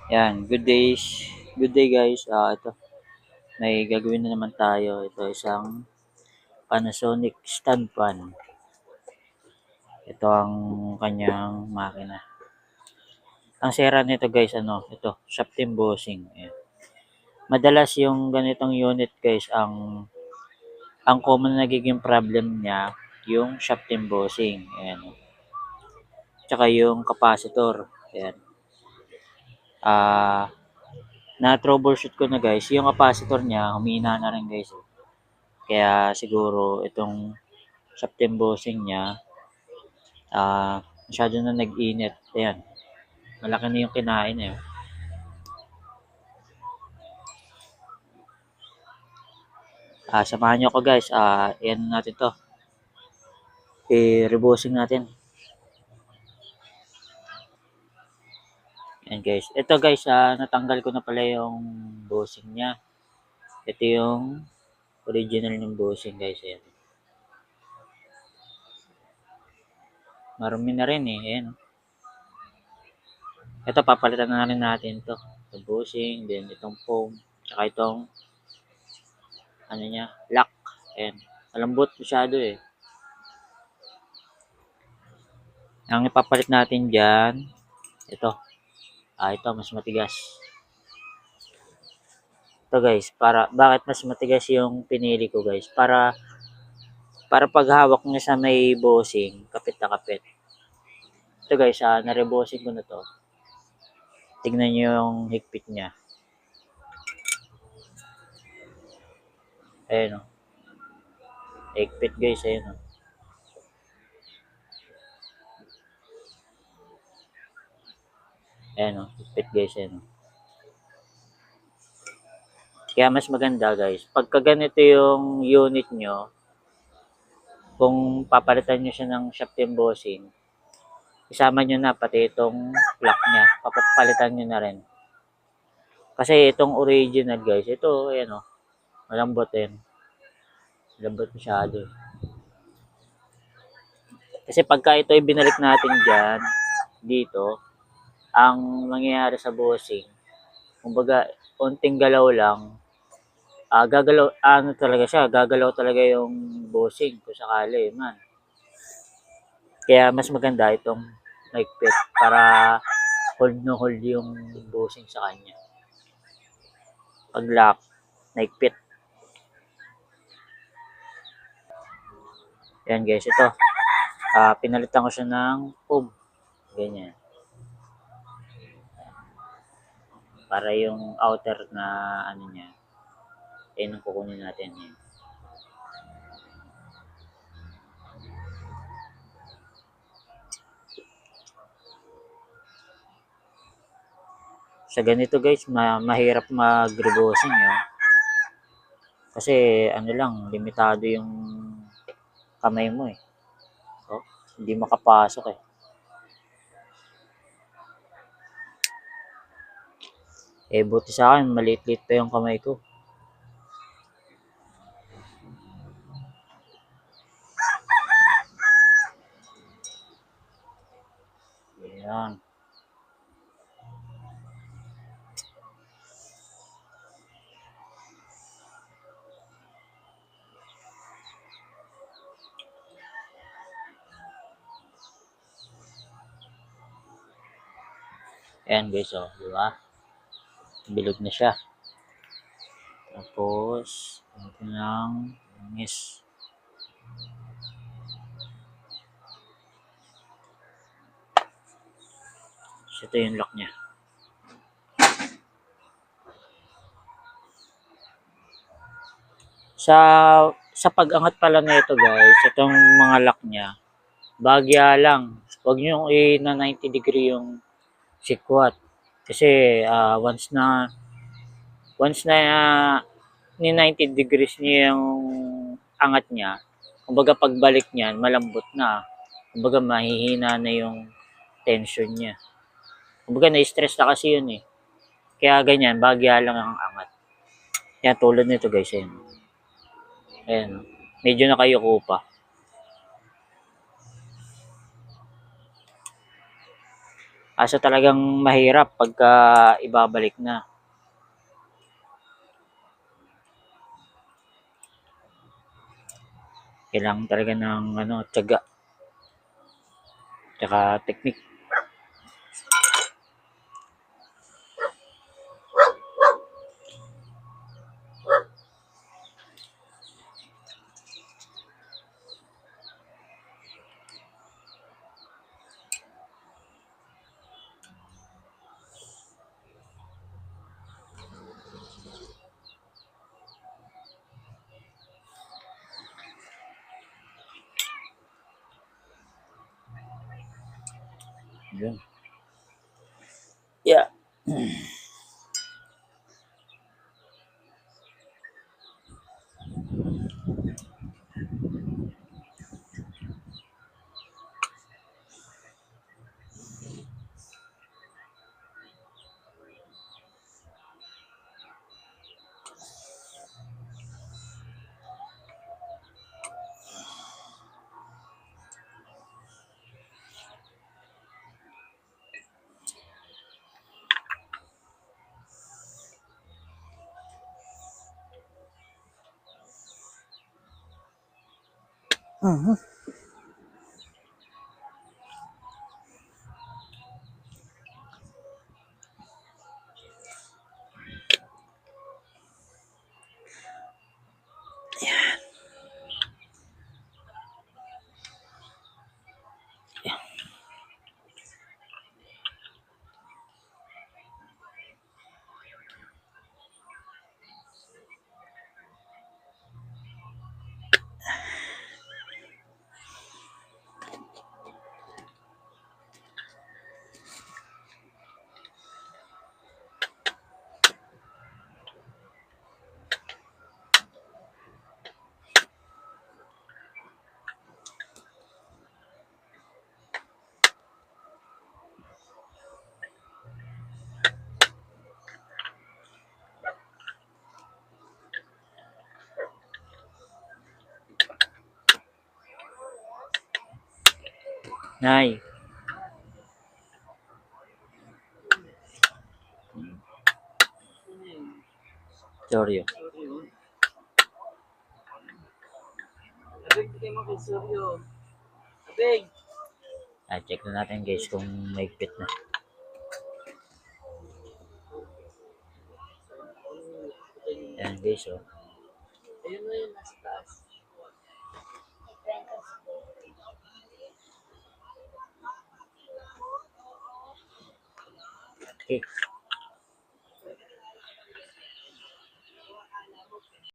Yan, good day guys. Ito, may gagawin na naman tayo. Ito isang Panasonic stand fan. Ito ang kanyang makina. Ang sira nito guys, ito, shaft embossing. Ayan. Madalas yung ganitong unit guys, ang common na nagiging problem niya, yung shaft embossing. Ayan. Tsaka yung capacitor. Ayan. Ah, na troubleshoot ko na guys, yung capacitor niya, humina na rin guys. Kaya siguro itong shaft embossing niya, masyado na nag-init. Ayan, malaki na yung kinain eh. Samahan nyo ako guys. Ayan natin to. I-rebossing natin. Ayan guys. Ito guys, natanggal ko na pala yung bossing niya. Ito yung original ng bossing guys. Ayan. Marumi na rin eh. Ayan. Ito, papalitan na rin natin to. Itong bossing, then itong foam, tsaka itong lock. Ayan. Malambot masyado eh. Ang ipapalit natin dyan, ito. Ito, mas matigas. Ito guys, bakit mas matigas yung pinili ko guys? Para paghawak niya sa may bossing, kapit na kapit. Ito guys, na-rebossing ko na to. Tignan nyo yung higpit niya. Ayan o. Higpit guys, ayan o. Ayan o, higpit guys, ayan o. Kaya mas maganda guys, pagka ganito yung unit nyo, kung papalitan nyo siya ng shaft embossing, isama nyo na pati itong lock niya, papalitan nyo na rin. Kasi itong original guys, ito, ayan o, malambot yan. Malambot masyado. Kasi pagka ito ay binalik natin dyan, dito, ang mangyayari sa bossing, kumbaga, unting galaw lang, gagalaw talaga yung bossing kung sakali man. Kaya mas maganda itong mahigpit para hold no hold yung bossing sa kanya. Pag lock, mahigpit. Yan guys, ito. Pinalitan ko siya ng foam. Ganyan. Para yung outer na niya, ang kukunin natin yan. Sa ganito guys, mahirap mag-rebossing yun. Kasi limitado yung kamay mo eh. So, hindi makapasok eh. Buti sa akin, maliit-liit pa yung kamay ko. Ayan. Ayan guys, di ba? Bilog na siya. Tapos, ito ng langis. So, ito yung lock niya. Sa pag-angat pala nito guys, itong mga lock niya, bagya lang. Huwag nyo na 90 degree yung sikwat. Kasi once na ni 90 degrees niya yung angat niya, kumbaga pagbalik niyan, malambot na. Kumbaga mahihina na yung tension niya. Kumbaga na-stress na kasi yun eh. Kaya ganyan, bagya lang ang angat. Yan, tulad nito guys, ayan. Ayan, medyo nakayuko pa. Kaso talagang mahirap pagka ibabalik na. Kailangan talaga ng tiyaga, tsaka teknik. Yun. Yeah. Mhm. Nay. Sorry. Check na natin guys kung maigpit na. Ayan guys, oh. Okay.